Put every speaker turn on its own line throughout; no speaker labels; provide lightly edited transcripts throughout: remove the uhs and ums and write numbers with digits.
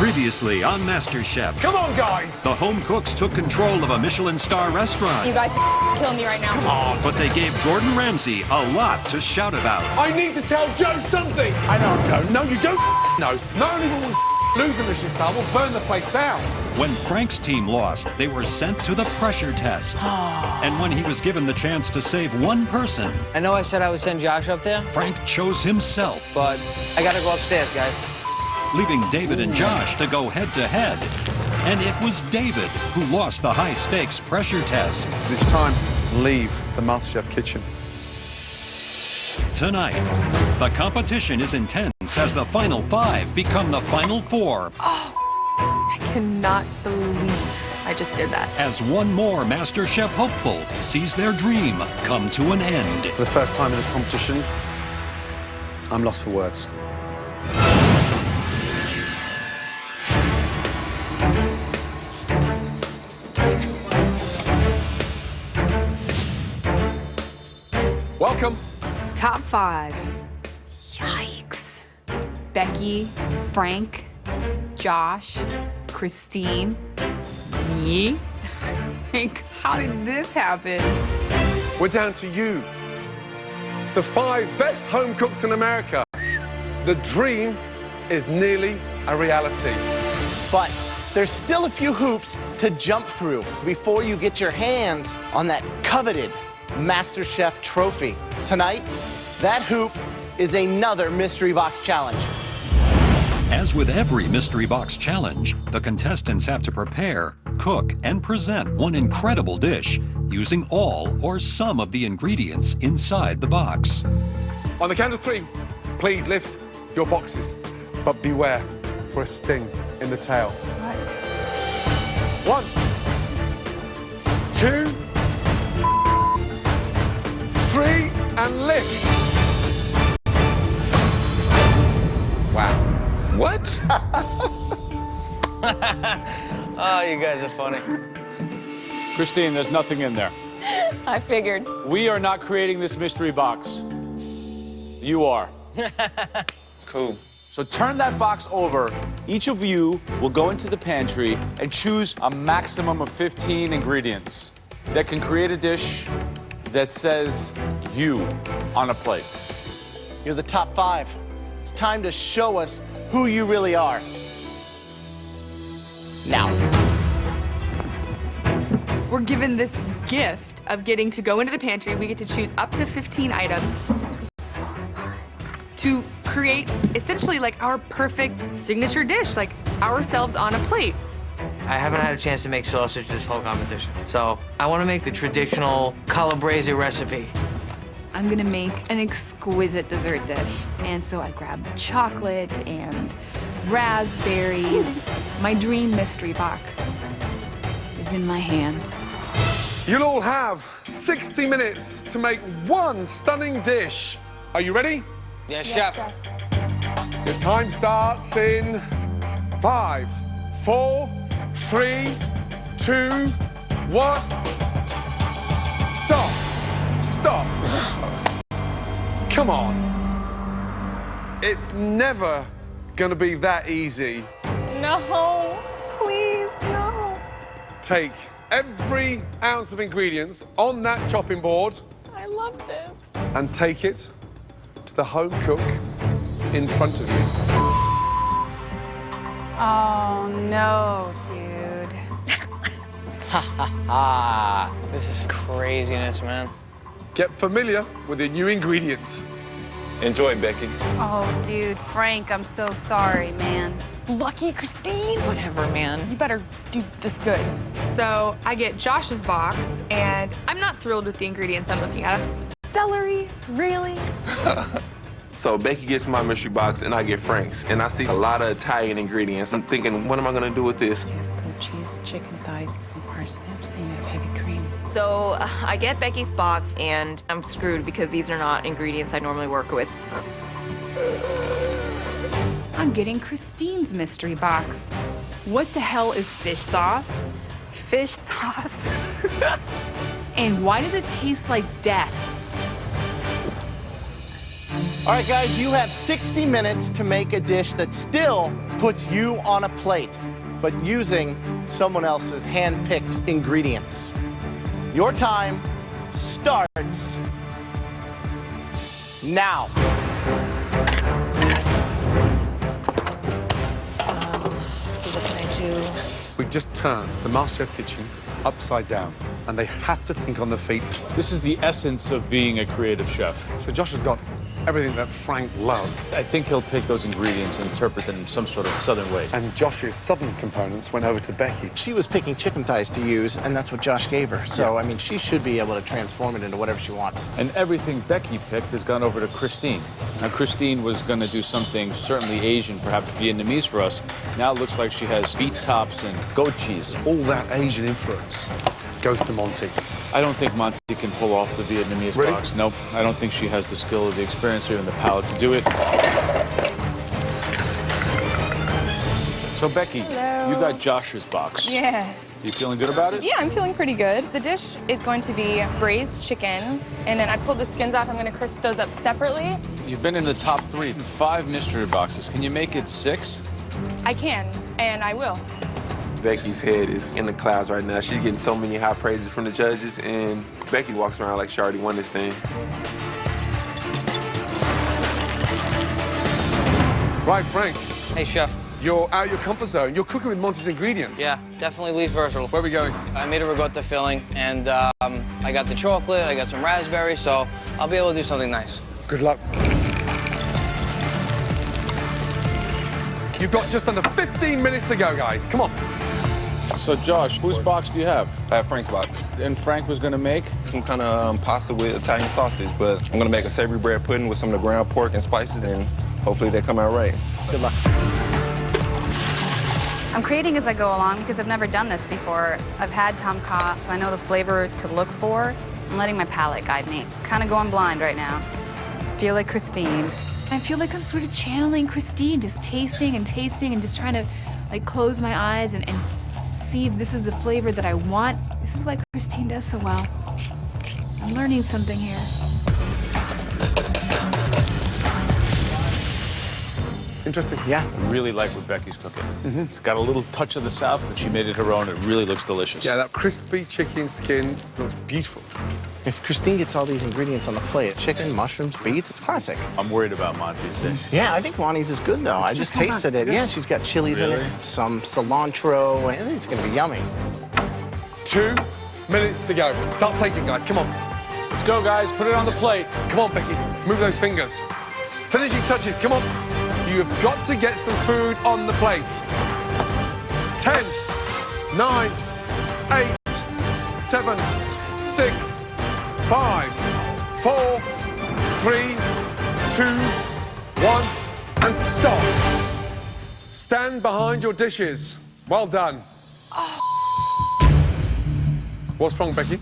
Previously on Masterchef.
Come on, guys!
The home cooks took control of a Michelin star restaurant.
You guys are killing me right now.
Come on.
But they gave Gordon Ramsay a lot to shout about.
I need to tell Joe something!
I know.
No, you don't know. Not only will we lose the Michelin star, we'll burn the place down.
When Frank's team lost, they were sent to the pressure test. And when he was given the chance to save one person,
I know I said I would send Josh up there,
Frank chose himself,
but I gotta go upstairs, guys.
leaving David and Josh to go head-to-head. And it was David who lost the high-stakes pressure test.
It's time to leave the MasterChef kitchen.
Tonight, the competition is intense as the final five become the final four.
I cannot believe I just did that.
As one more MasterChef hopeful sees their dream come to an end.
For the first time in this competition, I'm lost for words.
Welcome.
Top 5. Yikes. Becky, Frank, Josh, Christine, me. Like, how did this happen?
We're down to you. The 5 best home cooks in America. The dream is nearly a reality.
But there's still a few hoops to jump through before you get your hands on that coveted MasterChef trophy. Tonight, that hoop is another Mystery Box Challenge.
As with every Mystery Box Challenge, the contestants have to prepare, cook, and present one incredible dish using all or some of the ingredients inside the box.
On the count of 3, please lift your boxes. But beware for a sting in the tail.
What?
1, 2, 3, and lift.
Wow. What? Oh, you guys are funny.
Christine, there's nothing in there.
I figured.
We are not creating this mystery box. You are.
Cool.
So turn that box over. Each of you will go into the pantry and choose a maximum of 15 ingredients that can create a dish that says you on a plate.
You're the top 5. It's time to show us who you really are. Now.
We're given this gift of getting to go into the pantry. We get to choose up to 15 items to create essentially like our perfect signature dish, like ourselves on a plate.
I haven't had a chance to make sausage this whole competition, so I want to make the traditional calabrese recipe.
I'm gonna make an exquisite dessert dish. And so I grabbed chocolate and raspberries. My dream mystery box is in my hands.
You'll all have 60 minutes to make one stunning dish. Are you ready?
Yes, chef.
Your time starts in 5, 4, 3, 2, 1. Stop. Stop. Come on. It's never gonna be that easy.
No, please, no.
Take every ounce of ingredients on that chopping board
I love this.
and take it to the home cook in front of you.
Oh, no, dude.
Ah, this is craziness, man.
Get familiar with the new ingredients.
Enjoy, Becky.
Oh, dude, Frank, I'm so sorry, man.
Lucky Christine. Whatever, man. You better do this good.
So I get Josh's box, and I'm not thrilled with the ingredients I'm looking at.
Celery, really?
So Becky gets my mystery box and I get Frank's. And I see a lot of Italian ingredients. I'm thinking, what am I gonna do with this?
You have goat cheese, chicken thighs, and parsnips, and you have heavy cream.
So I get Becky's box and I'm screwed because these are not ingredients I normally work with.
I'm getting Christine's mystery box. What the hell is fish sauce?
Fish sauce.
And why does it taste like death?
All right, guys, you have 60 minutes to make a dish that still puts you on a plate, but using someone else's hand-picked ingredients. Your time starts now.
So what can I do?
We've just turned the Masterchef kitchen upside down, and they have to think on their feet.
This is the essence of being a creative chef.
So Josh has got everything that Frank loved.
I think he'll take those ingredients and interpret them in some sort of southern way.
And Josh's southern components went over to Becky.
She was picking chicken thighs to use, and that's what Josh gave her. So, I mean, she should be able to transform it into whatever she wants.
And everything Becky picked has gone over to Christine. Now, Christine was going to do something certainly Asian, perhaps Vietnamese for us. Now it looks like she has beet tops and goat cheese.
All that Asian influence goes to Monty.
I don't think Monty can pull off the Vietnamese
Really?
box. Nope. I don't think she has the skill or the experience or even the palate to do it. So, Becky,
Hello.
you got Josh's box.
Yeah.
You feeling good about it?
Yeah, I'm feeling pretty good. The dish is going to be braised chicken, and then I pulled the skins off. I'm going to crisp those up separately.
You've been in the top 3, 5 mystery boxes. Can you make it 6?
I can, and I will.
Becky's head is in the clouds right now. She's getting so many high praises from the judges, and Becky walks around like she already won this thing.
Right, Frank,
Hey, chef.
you're out of your comfort zone. You're cooking with Monty's ingredients.
Yeah, definitely least versatile.
Where are we going?
I made a ricotta filling, and I got the chocolate, I got some raspberry, so I'll be able to do something nice.
Good luck. You've got just under 15 minutes to go, guys. Come on.
So, Josh, whose box do you have?
I have Frank's box.
And Frank was going to make?
Some kind of pasta with Italian sausage, but I'm gonna make a savory bread pudding with some of the ground pork and spices, and hopefully they come out right.
Good luck.
I'm creating as I go along because I've never done this before. I've had tom kha, so I know the flavor to look for. I'm letting my palate guide me. Kind of going blind right now. Feel like Christine.
I feel like I'm sort of channeling Christine, just tasting and just trying to like close my eyes and see if this is the flavor that I want. This is why Christine does so well. I'm learning something here.
Interesting.
Yeah.
I really like what Becky's cooking. It's got a little touch of the South, but she made it her own. It really looks delicious.
Yeah, that crispy chicken skin looks beautiful.
If Christine gets all these ingredients on the plate, chicken, mushrooms, beets, it's classic.
I'm worried about Monty's dish.
Yeah, I think Monty's is good, though. I just tasted it. Yeah, she's got chilies in
Really?
it, some cilantro. I think it's going to be yummy.
2 minutes to go. Start plating, guys. Come on.
Let's go, guys. Put it on the plate.
Come on, Becky. Move those fingers. Finishing touches. Come on. You've got to get some food on the plate. 10, 9, 8, 7, 6, 5, 4, 3, 2, 1, and stop. Stand behind your dishes. Well done. What's wrong, Becky?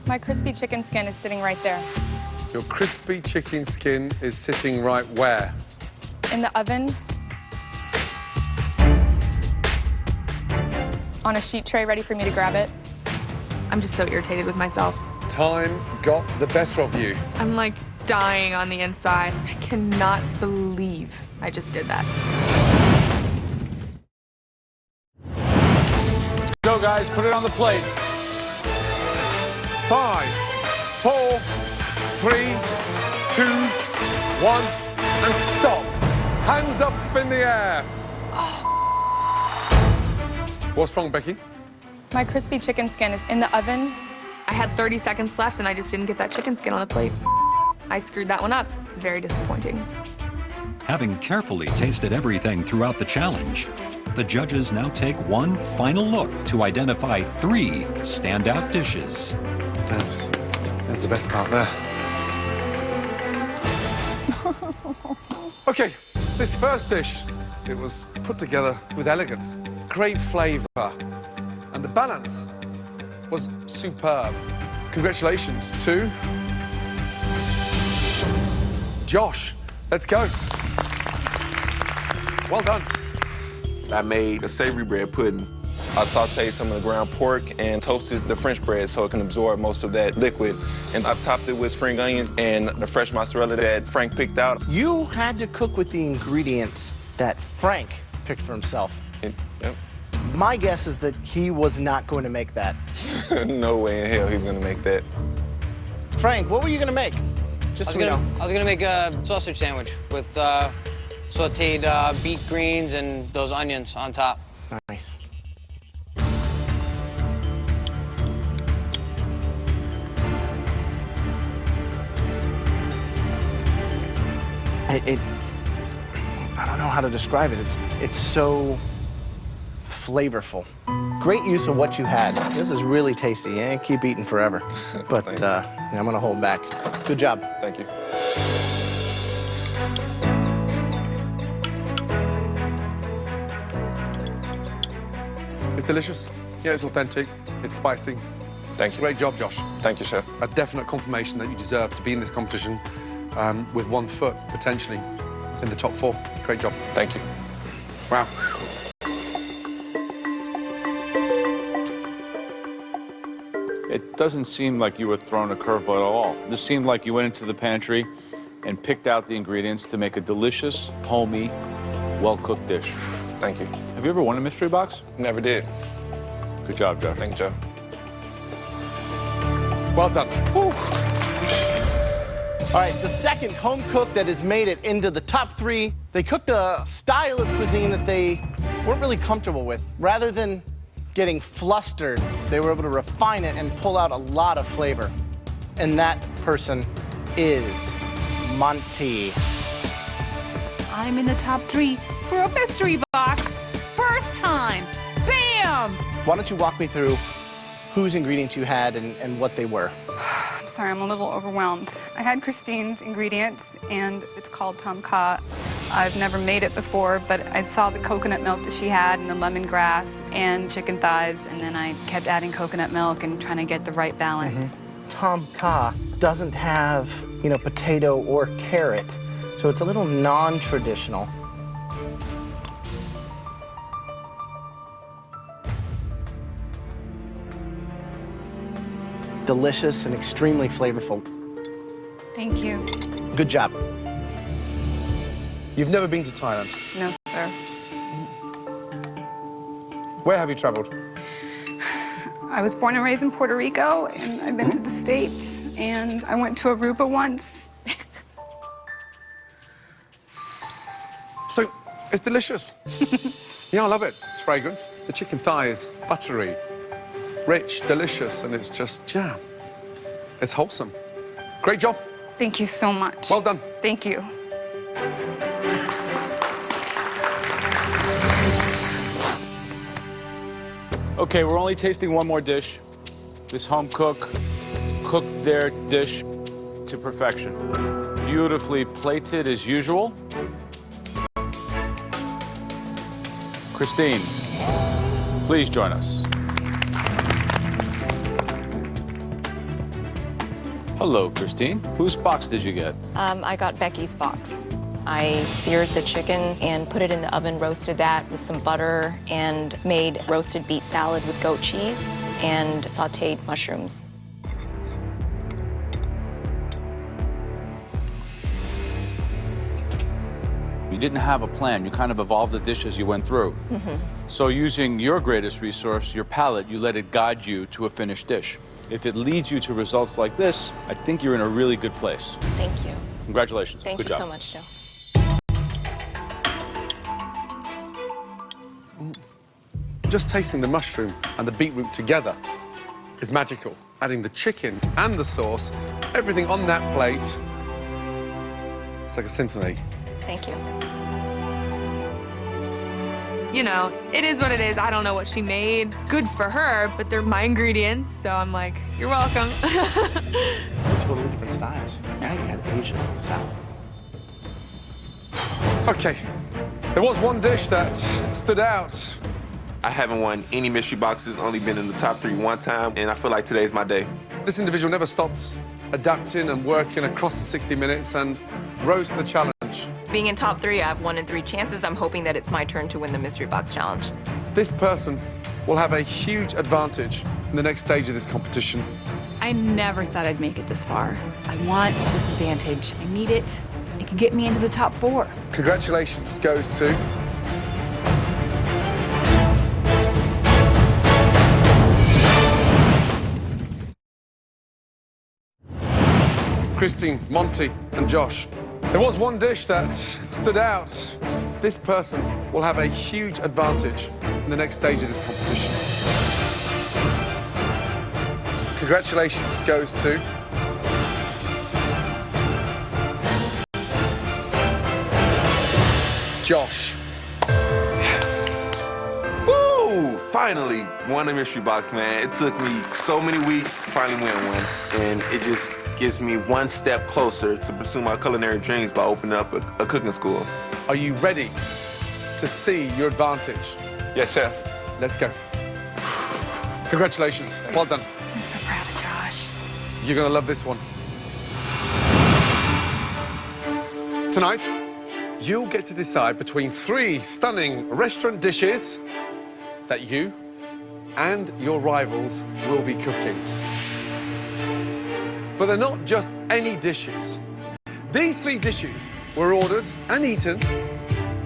My crispy chicken skin is sitting right there.
Your crispy chicken skin is sitting right where?
In the oven. On a sheet tray ready for me to grab it. I'm just so irritated with myself.
Time got the better of you.
I'm like dying on the inside. I cannot believe I just did that.
Let's go, guys. Put it on the plate.
5, 4, 3, 2, 1, and stop. Hands up in the air. What's wrong, Becky?
My crispy chicken skin is in the oven. I had 30 seconds left and I just didn't get that chicken skin on the plate. I screwed that one up. It's very disappointing.
Having carefully tasted everything throughout the challenge, the judges now take one final look to identify 3 standout dishes.
That's the best part there. Okay, this first dish, it was put together with elegance, great flavor, and the balance was superb. Congratulations to Josh. Let's go. Well done.
I made a savory bread pudding I sauteed some of the ground pork and toasted the French bread so it can absorb most of that liquid. And I've topped it with spring onions and the fresh mozzarella that Frank picked out.
You had to cook with the ingredients that Frank picked for himself.
Yep.
My guess is that he was not going to make that.
No way in hell he's gonna make that.
Frank, what were you gonna make? Just so we know.
I was gonna make a sausage sandwich with sauteed beet greens and those onions on top.
Nice. I don't know how to describe it. It's so flavorful. Great use of what you had. This is really tasty. You ain't keep eating forever. But I'm gonna hold back. Good job.
Thank you.
It's delicious. Yeah, it's authentic. It's spicy.
Thank you.
Great job, Josh.
Thank you, Chef.
A definite confirmation that you deserve to be in this competition with 1 foot, potentially, in the top 4. Great job.
Thank you.
Wow.
It doesn't seem like you were thrown a curveball at all. This seemed like you went into the pantry and picked out the ingredients to make a delicious, homey, well-cooked dish.
Thank you.
Have you ever won a mystery box?
Never did.
Good job, Josh.
Thank you, Joe.
Well done. Woo.
All right, the second home cook that has made it into the top 3, they cooked a style of cuisine that they weren't really comfortable with. Rather than getting flustered, they were able to refine it and pull out a lot of flavor. And that person is Monty.
I'm in the top 3 for a mystery box. First time. Bam!
Why don't you walk me through whose ingredients you had and what they were?
I'm sorry, I'm a little overwhelmed. I had Christine's ingredients, and it's called tom kha. I've never made it before, but I saw the coconut milk that she had and the lemongrass and chicken thighs, and then I kept adding coconut milk and trying to get the right balance.
Tom kha doesn't have, potato or carrot, so it's a little non-traditional. Delicious and extremely flavorful.
Thank you.
Good job.
You've never been to Thailand.
No, sir.
Where have you traveled?
I was born and raised in Puerto Rico, and I've been to the States, and I went to Aruba once.
So, it's delicious. Yeah, I love it. It's fragrant. The chicken thigh is buttery, rich, delicious, and it's just, it's wholesome. Great job.
Thank you so much.
Well done.
Thank you.
Okay, we're only tasting one more dish. This home cook cooked their dish to perfection. Beautifully plated as usual. Christine, please join us. Hello, Christine. Whose box did you get?
I got Becky's box. I seared the chicken and put it in the oven, roasted that with some butter, and made roasted beet salad with goat cheese and sauteed mushrooms.
You didn't have a plan. You kind of evolved the dish as you went through. So using your greatest resource, your palate, you let it guide you to a finished dish. If it leads you to results like this, I think you're in a really good place.
Thank you.
Congratulations.
Thank
Good
you
job.
so much, Joe.
Just tasting the mushroom and the beetroot together is magical. Adding the chicken and the sauce, everything on that plate, it's like a symphony.
Thank you.
It is what it is. I don't know what she made. Good for her, but they're my ingredients, so I'm like, you're welcome.
Totally different styles. And you had Asian salad.
Okay, there was one dish that stood out.
I haven't won any mystery boxes, only been in the top 3 one time, and I feel like today's my day.
This individual never stopped adapting and working across the 60 minutes and rose to the challenge.
Being in top 3, I have 1 in 3 chances. I'm hoping that it's my turn to win the mystery box challenge.
This person will have a huge advantage in the next stage of this competition.
I never thought I'd make it this far. I want this advantage. I need it. It can get me into the top 4.
Congratulations goes to Christine, Monty, and Josh. There was one dish that stood out. This person will have a huge advantage in the next stage of this competition. Congratulations goes to Josh.
Woo! Finally won a mystery box, man. It took me so many weeks to finally win one, and it just gives me one step closer to pursue my culinary dreams by opening up a cooking school.
Are you ready to see your advantage?
Yes, chef.
Let's go. Congratulations. Well done.
I'm so proud of Josh.
You're gonna love this one. Tonight, you'll get to decide between 3 stunning restaurant dishes that you and your rivals will be cooking. But they're not just any dishes. These 3 dishes were ordered and eaten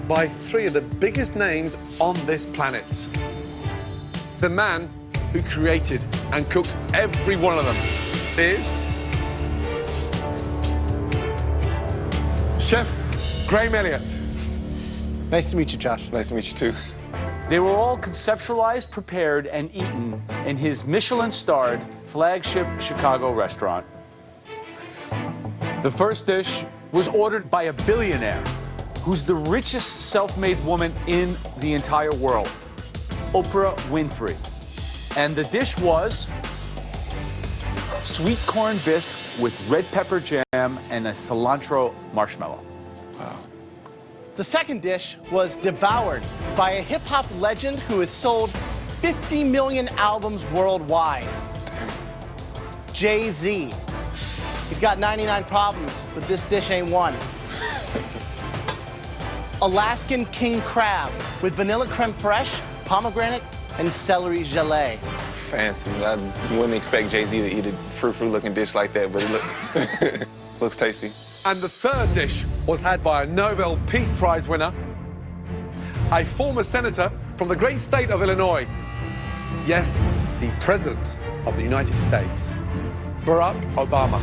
by 3 of the biggest names on this planet. The man who created and cooked every one of them is Chef Graham Elliott.
Nice to meet you, Josh.
Nice to meet you, too.
They were all conceptualized, prepared, and eaten in his Michelin-starred flagship Chicago restaurant. The first dish was ordered by a billionaire who's the richest self-made woman in the entire world, Oprah Winfrey. And the dish was sweet corn bisque with red pepper jam and a cilantro marshmallow.
Wow.
The second dish was devoured by a hip-hop legend who has sold 50 million albums worldwide. Jay-Z. He's got 99 problems, but this dish ain't one. Alaskan king crab with vanilla creme fraiche, pomegranate, and celery gelée.
Fancy. I wouldn't expect Jay-Z to eat a frou-frou-looking dish like that, but it looks tasty.
And the third dish was had by a Nobel Peace Prize winner, a former senator from the great state of Illinois. Yes, the President of the United States, Barack Obama.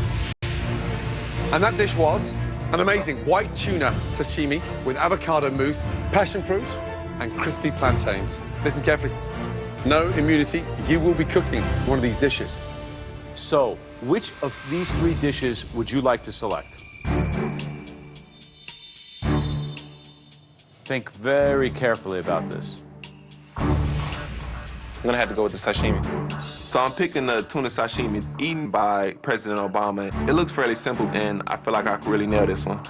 And that dish was an amazing white tuna sashimi with avocado mousse, passion fruit, and crispy plantains. Listen carefully. No immunity, you will be cooking one of these dishes.
So, which of these 3 dishes would you like to select? Think very carefully about this.
I'm gonna have to go with the sashimi. So I'm picking the tuna sashimi eaten by President Obama. It looks fairly simple, and I feel like I could really nail this one.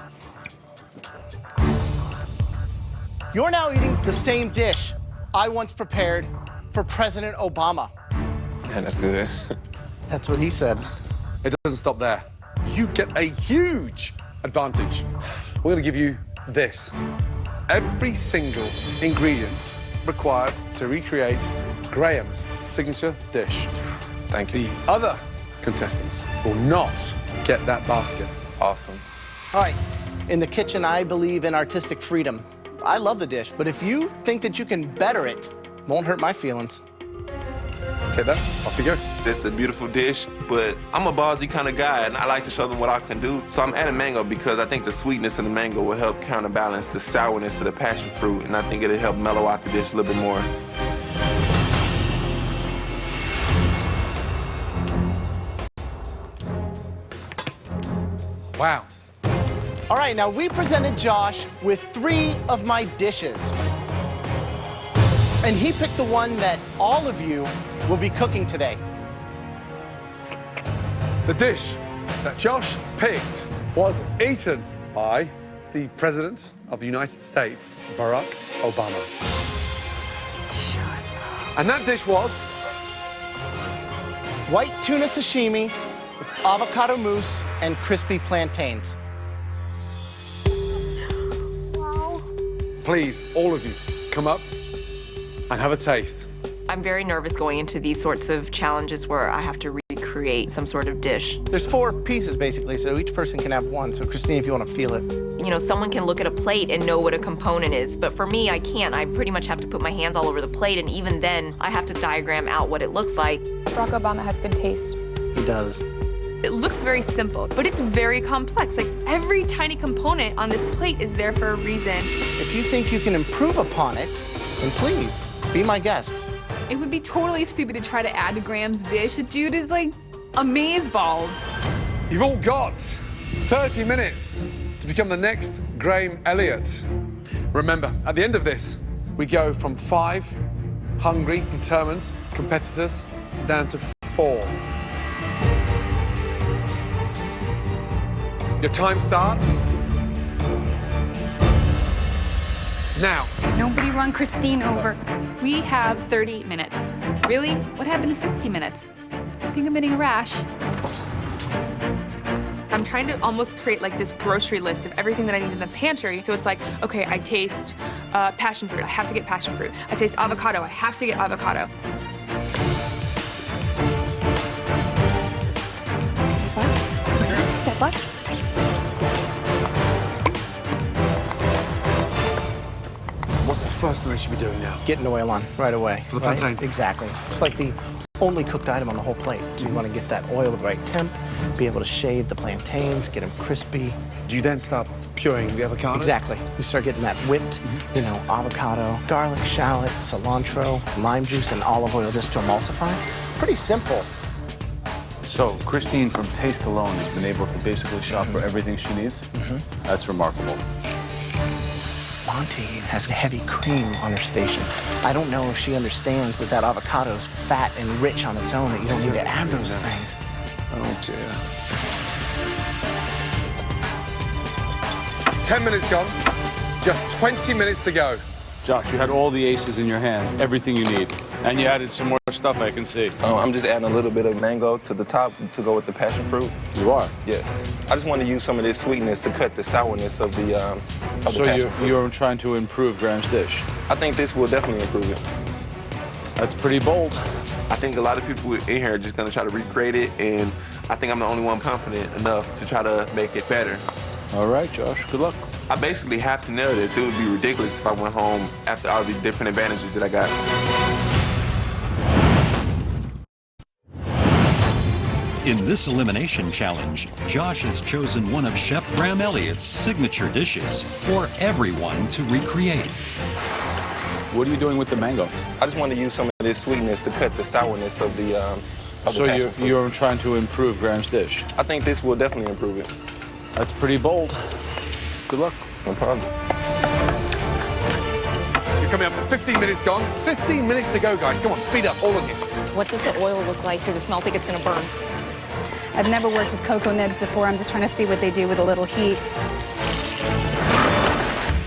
You're now eating the same dish I once prepared for President Obama.
Man, that's good.
That's what he said.
It doesn't stop there. You get a huge advantage. We're gonna give you this. Every single ingredient required to recreate Graham's signature dish.
Thank you.
The other contestants will not get that basket.
Awesome.
All right, in the kitchen, I believe in artistic freedom. I love the dish, but if you think that you can better it, won't hurt my feelings.
Take that, off you go.
It's a beautiful dish, but I'm a ballsy kind of guy, and I like to show them what I can do. So I'm adding mango because I think the sweetness in the mango will help counterbalance the sourness of the passion fruit, and I think it'll help mellow out the dish a little bit more.
Wow.
All right, now we presented Josh with 3 of my dishes. And he picked the one that all of you will be cooking today.
The dish that Josh picked was eaten by the President of the United States, Barack Obama. And that dish was
white tuna sashimi with avocado mousse and crispy plantains.
Please, all of you, come up and have a taste.
I'm very nervous going into these sorts of challenges where I have to recreate some sort of dish.
There's 4 pieces, basically, so each person can have one. So, Christine, if you want to feel it.
You know, someone can look at a plate and know what a component is, but for me, I can't. I pretty much have to put my hands all over the plate, and even then, I have to diagram out what it looks like.
Barack Obama has good taste.
He does.
It looks very simple, but it's very complex. Like, every tiny component on this plate is there for a reason.
If you think you can improve upon it, then please, be my guest.
It would be totally stupid to try to add to Graham's dish. The dude is like amazeballs.
You've all got 30 minutes to become the next Graham Elliott. Remember, at the end of this, we go from 5 hungry, determined competitors down to 4. Your time starts now.
Nobody run Christine over.
We have 30 minutes. Really? What happened to 60 minutes? I think I'm getting a rash.
I'm trying to almost create like this grocery list of everything that I need in the pantry. So it's like, okay, I taste passion fruit. I have to get passion fruit. I taste avocado. I have to get avocado.
Step up. Step up.
What's the first thing they should be doing now?
Getting oil on right away.
For the plantain?
Exactly. It's like the only cooked item on the whole plate. So you want to get that oil with the right temp, be able to shave the plantains, get them crispy.
Do you then start pureeing the avocado?
Exactly. You start getting that whipped, you know, avocado, garlic, shallot, cilantro, lime juice, and olive oil just to emulsify. Pretty simple.
So Christine, from taste alone, has been able to basically shop for everything she needs? That's remarkable.
Monty has heavy cream on her station. I don't know if she understands that avocado is fat and rich on its own, that you don't need to add those things.
Oh, dear. 10 minutes gone. Just 20 minutes to go.
Josh, you had all the aces in your hand, everything you need. And you added some more stuff I can see.
I'm just adding a little bit of mango to the top to go with the passion fruit.
You are?
Yes. I just want to use some of this sweetness to cut the sourness of the passion fruit.
You're trying to improve Graham's dish?
I think this will definitely improve it.
That's pretty bold.
I think a lot of people in here are just going to try to recreate it, and I think I'm the only one confident enough to try to make it better.
All right, Josh, good luck.
I basically have to nail this. It would be ridiculous if I went home after all the different advantages that I got.
In this elimination challenge, Josh has chosen one of Chef Graham Elliott's signature dishes for everyone to recreate.
What are you doing with the mango?
I just want to use some of this sweetness to cut the sourness of the passion fruit.
You're trying to improve Graham's dish?
I think this will definitely improve it.
That's pretty bold. Good luck.
No problem.
You're coming up to 15 minutes gone. 15 minutes to go, guys. Come on, speed up, all of you.
What does the oil look like? Because it smells like it's going to burn.
I've never worked with cocoa nibs before. I'm just trying to see what they do with a little heat.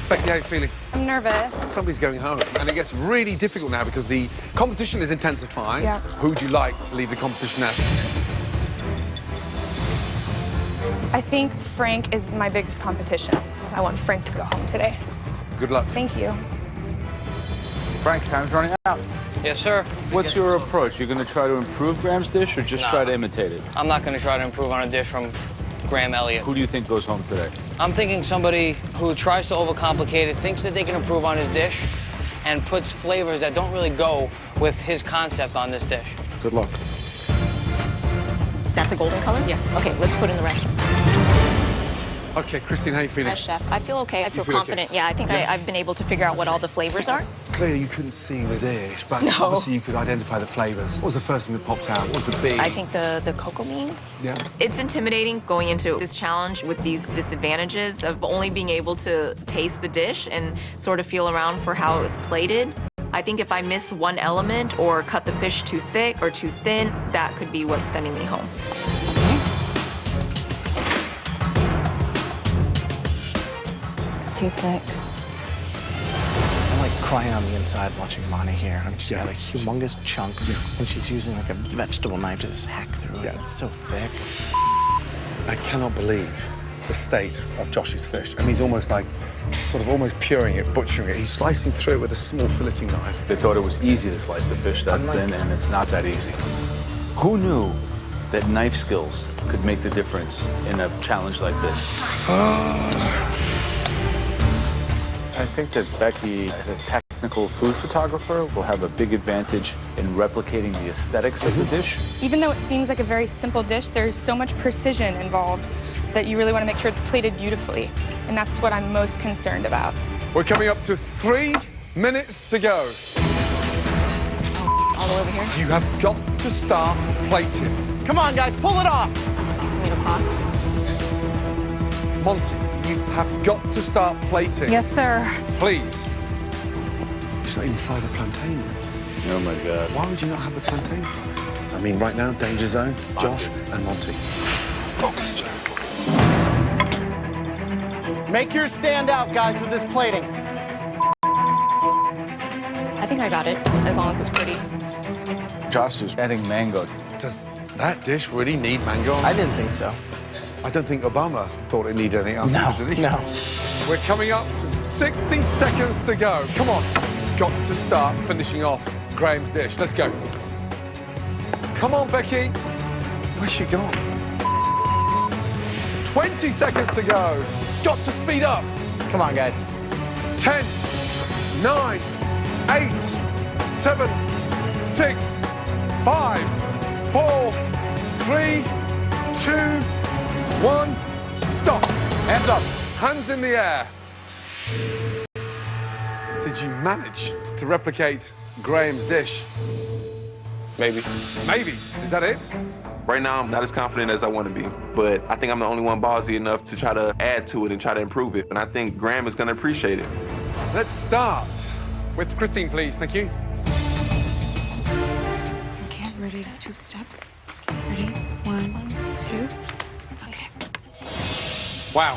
Becky, how are you feeling?
I'm nervous.
Somebody's going home, and it gets really difficult now because the competition is intensifying.
Yeah.
Who would you like to lead the competition at?
I think Frank is my biggest competition, so I want Frank to go home today.
Good luck.
Thank you.
Frank, time's running out.
Yes, sir.
What's your approach? You're going to try to improve Graham's dish or just try to imitate it?
I'm not going to try to improve on a dish from Graham Elliott.
Who do you think goes home today?
I'm thinking somebody who tries to overcomplicate it, thinks that they can improve on his dish, and puts flavors that don't really go with his concept on this dish.
Good luck.
That's a golden color? Yeah. Okay, let's put in the rest.
Okay, Christine, how are you feeling?
As chef, I feel okay. I feel
feel
confident.
okay?
Yeah, I think I've been able to figure out what all the flavors are.
Clearly, you couldn't see the dish, but
No.
obviously you could identify the flavors. What was the first thing that popped out? What was the big?
I think the cocoa beans.
Yeah.
It's intimidating going into this challenge with these disadvantages of only being able to taste the dish and sort of feel around for how it was plated. I think if I miss one element or cut the fish too thick or too thin, that could be what's sending me home.
It's too thick.
I'm like crying on the inside watching Monty here. I mean, she's got a humongous chunk, and she's using like a vegetable knife to just hack through it.
Yeah.
It's so thick.
I cannot believe the state of Josh's fish. And he's almost like, sort of almost puring it, butchering it. He's slicing through it with a small filleting knife.
They thought it was easy to slice the fish that thin, and it's not that easy. Who knew that knife skills could make the difference in a challenge like this? I think that Becky, as a technical food photographer, will have a big advantage in replicating the aesthetics of the dish.
Even though it seems like a very simple dish, there's so much precision involved that you really want to make sure it's plated beautifully. And that's what I'm most concerned about.
We're coming up to 3 minutes to go.
All the way over here.
You have got to start plating.
Come on, guys, pull it off.
Saucing it across.
Monty, you have got to start plating.
Yes, sir.
Please. She's not even fried the plantain yet.
Oh, my God.
Why would you not have the plantain fried? I mean, right now, danger zone, Josh and Monty. Focus, Joe.
Make yours stand out, guys, with this plating.
I think I got it, as long as it's pretty.
Josh is adding mango.
Does that dish really need mango?
I didn't think so.
I don't think Obama thought it needed anything else.
No,
did he?
no.
We're coming up to 60 seconds to go. Come on. Got to start finishing off Graham's dish. Let's go. Come on, Becky. Where's she gone? 20 seconds to go. Got to speed up.
Come on, guys.
10, 9, 8, 7, 6, 5, 4, 3, 2, 1. Stop.
Hands up.
Hands in the air. Did you manage to replicate Graham's dish?
Maybe.
Maybe. Is that it?
Right now, I'm not as confident as I want to be, but I think I'm the only one ballsy enough to try to add to it and try to improve it. And I think Graham is going to appreciate it.
Let's start with Christine, please. Thank you.
Okay, ready to 2 steps. Ready? 1, 2. Okay.
Wow.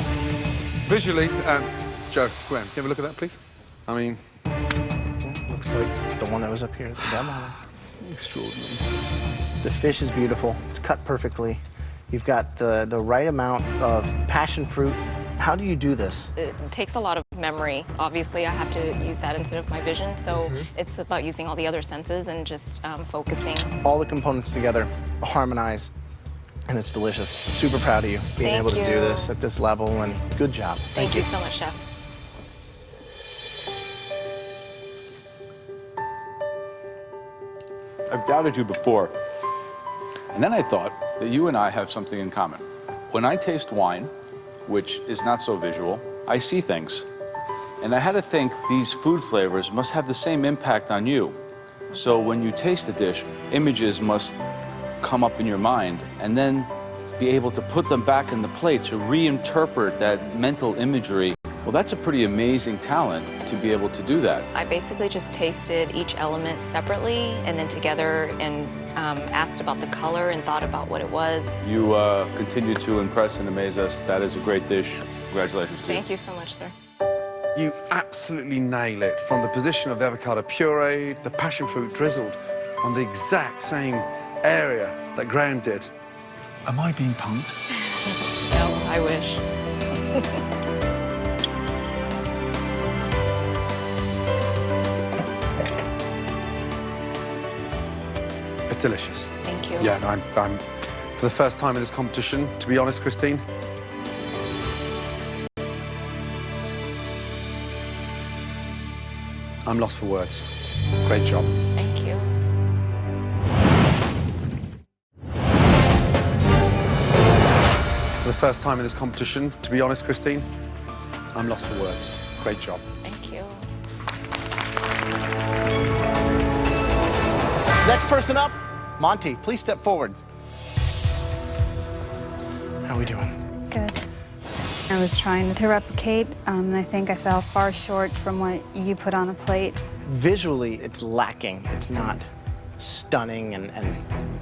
Visually, Joe, Graham, can you have a look at that, please? I mean,
Looks like the one that was up here at the demo.
extraordinary.
The fish is beautiful. It's cut perfectly. You've got the right amount of passion fruit. How do you do this?
It takes a lot of memory. Obviously, I have to use that instead of my vision, so it's about using all the other senses and just focusing.
All the components together harmonize, and it's delicious. Super proud of you being
Thank
able to do
you.
this at this level, and good job.
Thank you so much, Chef.
I've doubted you before. And then I thought that you and I have something in common. When I taste wine, which is not so visual, I see things. And I had to think these food flavors must have the same impact on you. So when you taste the dish, images must come up in your mind and then be able to put them back in the plate to reinterpret that mental imagery. Well, that's a pretty amazing talent to be able to do that.
I basically just tasted each element separately and then together and asked about the color and thought about what it was.
You continue to impress and amaze us. That is a great dish. Congratulations to you.
Thank you so much, sir.
You absolutely nail it. From the position of the avocado puree, the passion fruit drizzled on the exact same area that Graham did. Am I being punked?
No, I wish.
It's delicious.
Thank you.
Yeah, no, I'm for the first time in this competition, to be honest, Christine, I'm lost for words. Great job.
Thank you.
For the first time in this competition, to be honest, Christine, I'm lost for words. Great job.
Thank you.
Next person up, Monty, please step forward. How are we doing?
Good. I was trying to replicate, and I think I fell far short from what you put on a plate.
Visually, it's lacking. It's not stunning and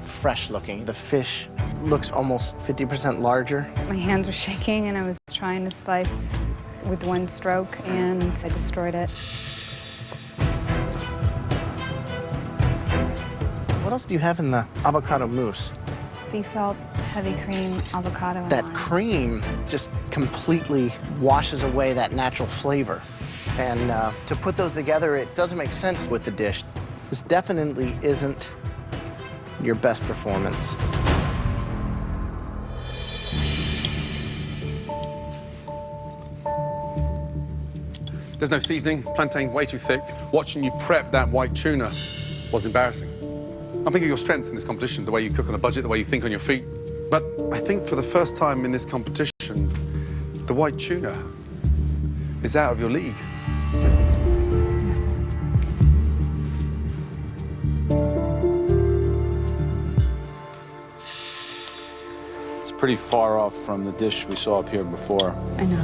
fresh looking. The fish looks almost 50% larger.
My hands were shaking, and I was trying to slice with one stroke, and I destroyed it.
What else do you have in the avocado mousse?
Sea salt, heavy cream, avocado, and
That
lime.
cream just completely washes away that natural flavor. And to put those together, it doesn't make sense with the dish. This definitely isn't your best performance.
There's no seasoning, plantain way too thick. Watching you prep that white tuna was embarrassing. I'm thinking of your strengths in this competition, the way you cook on a budget, the way you think on your feet. But I think for the first time in this competition, the white tuna is out of your league.
Yes, sir.
It's pretty far off from the dish we saw up here before.
I know.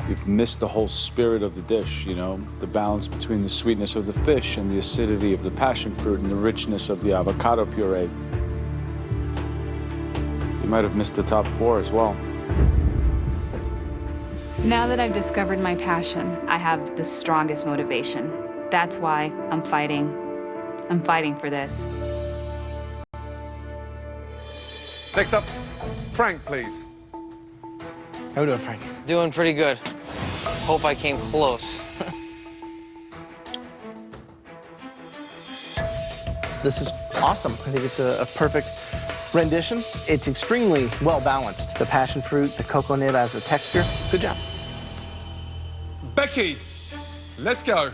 You've missed the whole spirit of the dish, you know? The balance between the sweetness of the fish and the acidity of the passion fruit and the richness of the avocado puree. You might have missed the top 4 as well.
Now that I've discovered my passion, I have the strongest motivation. That's why I'm fighting. I'm fighting for this.
Next up, Frank, please.
How we doing, Frank?
Doing pretty good. Hope I came close.
This is awesome. I think it's a perfect rendition. It's extremely well balanced. The passion fruit, the cocoa nib as a texture. Good job.
Becky, let's go.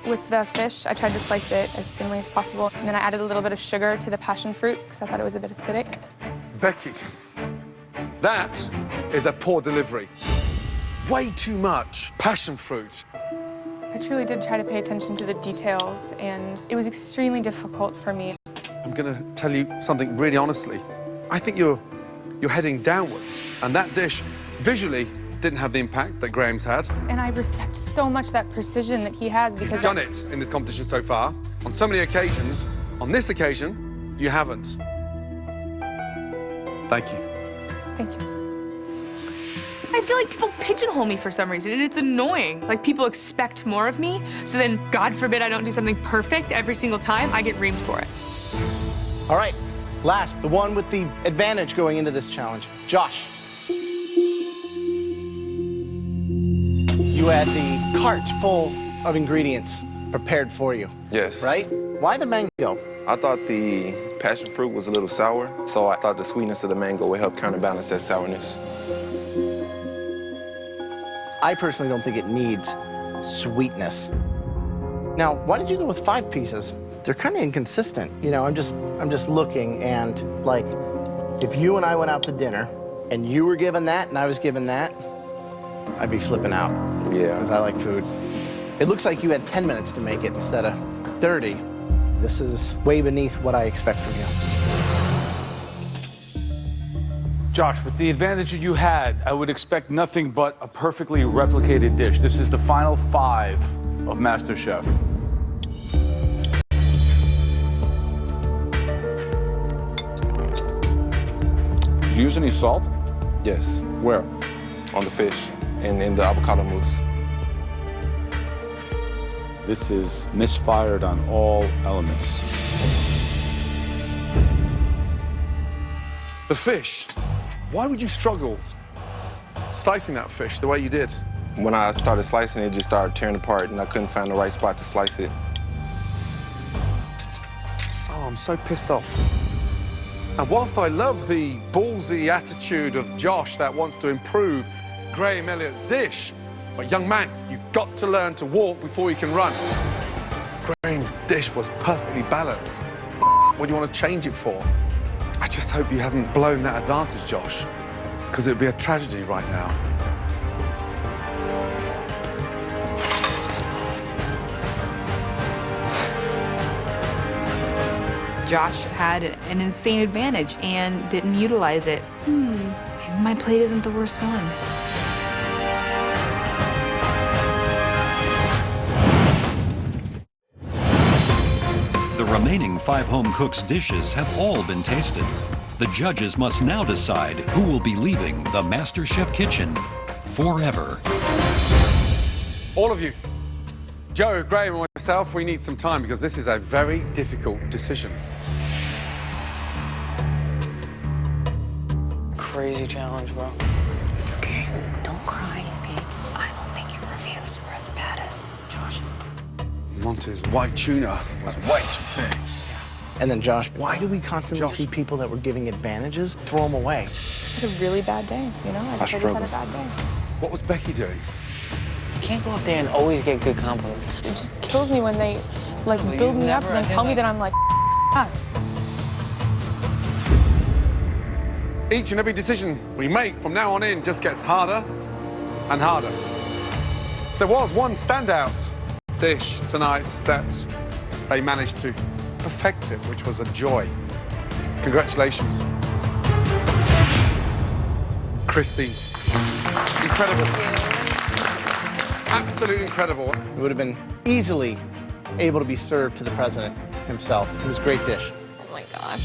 With the fish, I tried to slice it as thinly as possible, and then I added a little bit of sugar to the passion fruit because I thought it was a bit acidic.
Becky, that is a poor delivery. Way too much passion fruit.
I truly did try to pay attention to the details, and it was extremely difficult for me.
I'm gonna tell you something really honestly. I think you're heading downwards, and that dish visually didn't have the impact that Graham's had.
And I respect so much that precision that he has because
You've done it in this competition so far, on so many occasions. On this occasion, you haven't. Thank you.
Thank you. I feel like people pigeonhole me for some reason, and it's annoying. Like, people expect more of me, so then, God forbid, I don't do something perfect every single time, I get reamed for it.
All right, last, the one with the advantage going into this challenge. Josh. You had the cart full of ingredients prepared for you.
Yes.
Right? Why the mango?
I thought the passion fruit was a little sour, so I thought the sweetness of the mango would help counterbalance that sourness.
I personally don't think it needs sweetness. Now, why did you go with 5 pieces? They're kind of inconsistent. You know, I'm just looking, and like, if you and I went out to dinner and you were given that and I was given that, I'd be flipping out.
Yeah.
Because I like food. It looks like you had 10 minutes to make it instead of 30. This is way beneath what I expect from you.
Josh, with the advantage that you had, I would expect nothing but a perfectly replicated dish. This is the final 5 of MasterChef. Did you use any salt?
Yes.
Where?
On the fish and in the avocado mousse.
This is misfired on all elements.
The fish. Why would you struggle slicing that fish the way you did?
When I started slicing it, just started tearing apart, and I couldn't find the right spot to slice it.
Oh, I'm so pissed off. And whilst I love the ballsy attitude of Josh that wants to improve Graham Elliott's dish, but young man, you've got to learn to walk before you can run. Graham's dish was perfectly balanced. What do you want to change it for? I just hope you haven't blown that advantage, Josh, because it would be a tragedy right now.
Josh had an insane advantage and didn't utilize it. Maybe my plate isn't the worst one.
The remaining 5 home cooks' dishes have all been tasted. The judges must now decide who will be leaving the MasterChef kitchen forever.
All of you, Joe, Graham, and yourself. We need some time because this is a very difficult decision.
Crazy challenge, bro.
It's okay. Don't cry, okay? I don't think your reviews were as bad as Josh's.
Monty's white tuna was way too thick.
And then, Josh, why do we constantly see people that were giving advantages throw them away?
I had a really bad day, you know? I just had a bad day.
What was Becky doing?
You can't go up there and always get good compliments.
It just kills me when they, like,
But
build
you've
me up
never-
and then tell me that I'm, like, ah.
Each and every decision we make from now on in just gets harder and harder. There was one standout dish tonight that they managed to perfect it, which was a joy. Congratulations. Christy, incredible. Absolutely incredible.
It would have been easily able to be served to the president himself. It was a great dish.
Oh my gosh.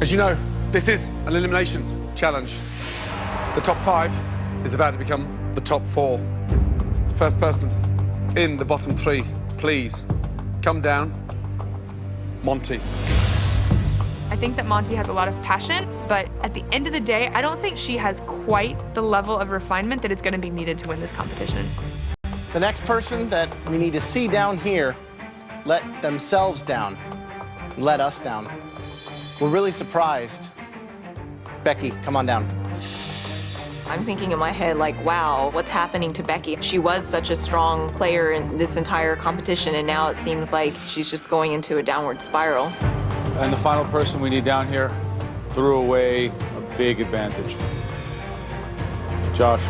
As you know, this is an elimination challenge. The top 5 is about to become the top 4. First person in the bottom 3, please come down. Monty.
I think that Monty has a lot of passion, but at the end of the day, I don't think she has quite the level of refinement that is going to be needed to win this competition.
The next person that we need to see down here let themselves down, let us down. We're really surprised. Becky, come on down.
I'm thinking in my head, like, wow, what's happening to Becky? She was such a strong player in this entire competition, and now it seems like she's just going into a downward spiral.
And the final person we need down here threw away a big advantage. Josh.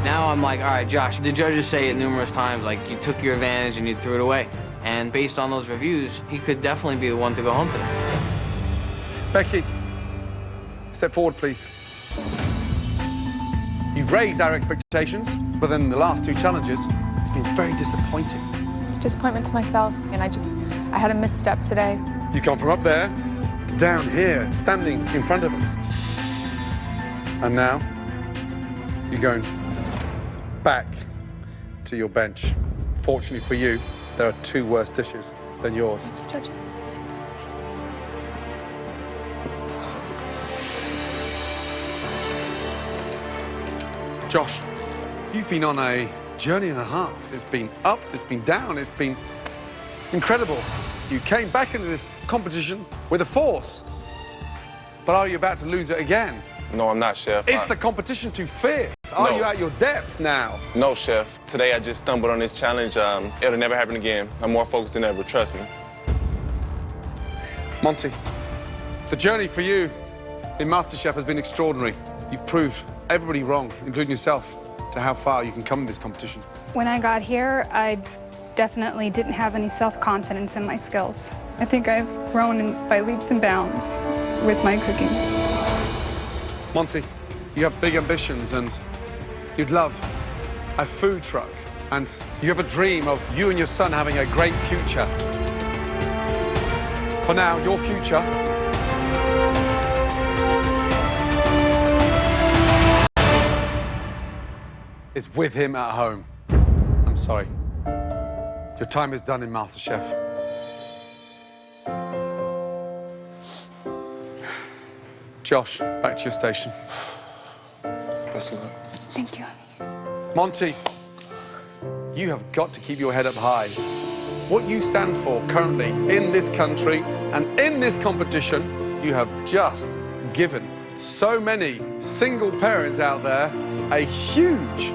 Now I'm like, all right, Josh, the judges say it numerous times, like, you took your advantage and you threw it away. And based on those reviews, he could definitely be the one to go home today.
Becky, step forward, please. You've raised our expectations, but then the last 2 challenges, it's been very disappointing.
It's a disappointment to myself, and I had a misstep today.
You come from up there to down here, standing in front of us. And now, you're going back to your bench. Fortunately for you, there are 2 worse dishes than yours.
Judges, thank you so much.
Josh, you've been on a journey and a half. It's been up, it's been down, it's been incredible. You came back into this competition with a force. But are you about to lose it again?
No, I'm not, Chef.
Is the competition too fierce? Are you at your depth now?
No, Chef. Today I just stumbled on this challenge. It'll never happen again. I'm more focused than ever, trust me.
Monty, the journey for you in MasterChef has been extraordinary. You've proved everybody wrong, including yourself, to how far you can come in this competition.
When I got here, I definitely didn't have any self-confidence in my skills. I think I've grown by leaps and bounds with my cooking.
Monty, you have big ambitions and you'd love a food truck and you have a dream of you and your son having a great future. For now, your future is with him at home. I'm sorry. Your time is done in MasterChef. Josh, back to your station.
Best of luck.
Thank you.
Monty, you have got to keep your head up high. What you stand for currently in this country and in this competition, you have just given so many single parents out there a huge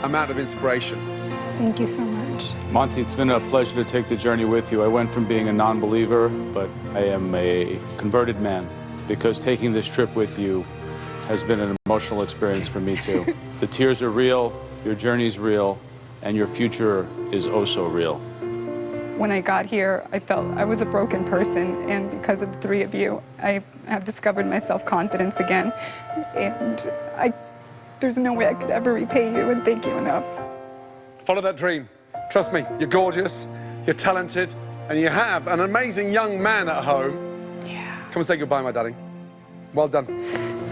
amount of inspiration.
Thank you so much.
Monty, it's been a pleasure to take the journey with you. I went from being a non-believer, but I am a converted man because taking this trip with you has been an emotional experience for me too. The tears are real, your journey's real, and your future is oh so real.
When I got here, I felt I was a broken person, and because of the 3 of you, I have discovered my self-confidence again. And there's no way I could ever repay you and thank you enough.
Follow that dream. Trust me, you're gorgeous, you're talented, and you have an amazing young man at home.
Yeah.
Come and say goodbye, my darling. Well done.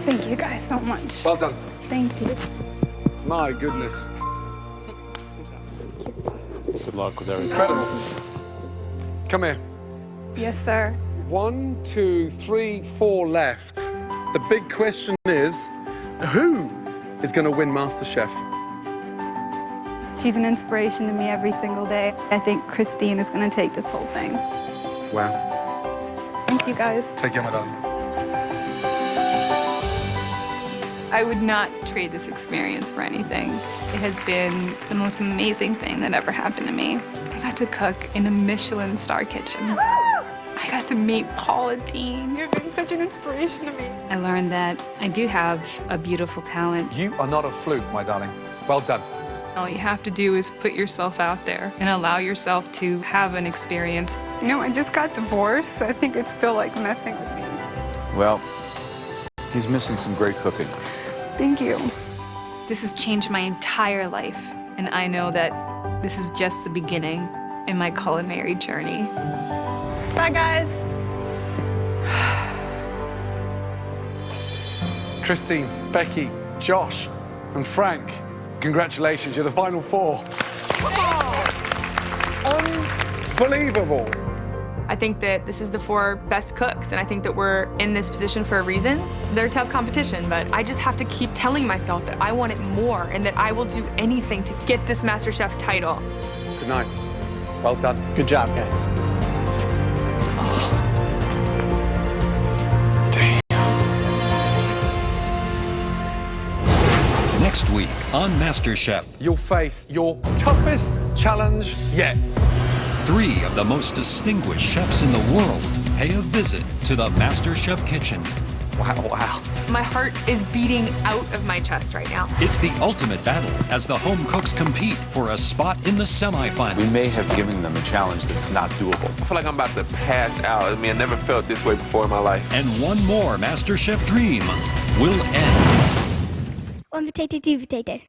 Thank you guys so much.
Well done.
Thank you.
My goodness.
Good luck with everything.
Incredible. Come here.
Yes, sir.
1, 2, 3, 4 left. The big question is, who is going to win MasterChef?
She's an inspiration to me every single day. I think Christine is going to take this whole thing.
Wow.
Thank you, guys.
Take care, my darling.
I would not trade this experience for anything. It has been the most amazing thing that ever happened to me. I got to cook in a Michelin star kitchen. I got to meet Paula Deen.
You've been such an inspiration to me.
I learned that I do have a beautiful talent.
You are not a fluke, my darling. Well done.
All you have to do is put yourself out there and allow yourself to have an experience.
You know, I just got divorced. I think it's still like messing with me.
Well, he's missing some great cooking.
Thank you.
This has changed my entire life, and I know that this is just the beginning in my culinary journey.
Bye, guys.
Christine, Becky, Josh, and Frank, congratulations, you're the final 4. Unbelievable.
I think that this is the 4 best cooks, and I think that we're in this position for a reason. They're tough competition, but I just have to keep telling myself that I want it more and that I will do anything to get this MasterChef title.
Good night. Well done.
Good job, guys.
Next week on MasterChef,
You'll face your toughest challenge yet.
3 of the most distinguished chefs in the world pay a visit to the MasterChef kitchen.
Wow.
My heart is beating out of my chest right now.
It's the ultimate battle as the home cooks compete for a spot in the semifinals.
We may have given them a challenge that's not doable.
I feel like I'm about to pass out. I mean, I never felt this way before in my life.
And one more MasterChef dream will end.
1 potato, 2 potato.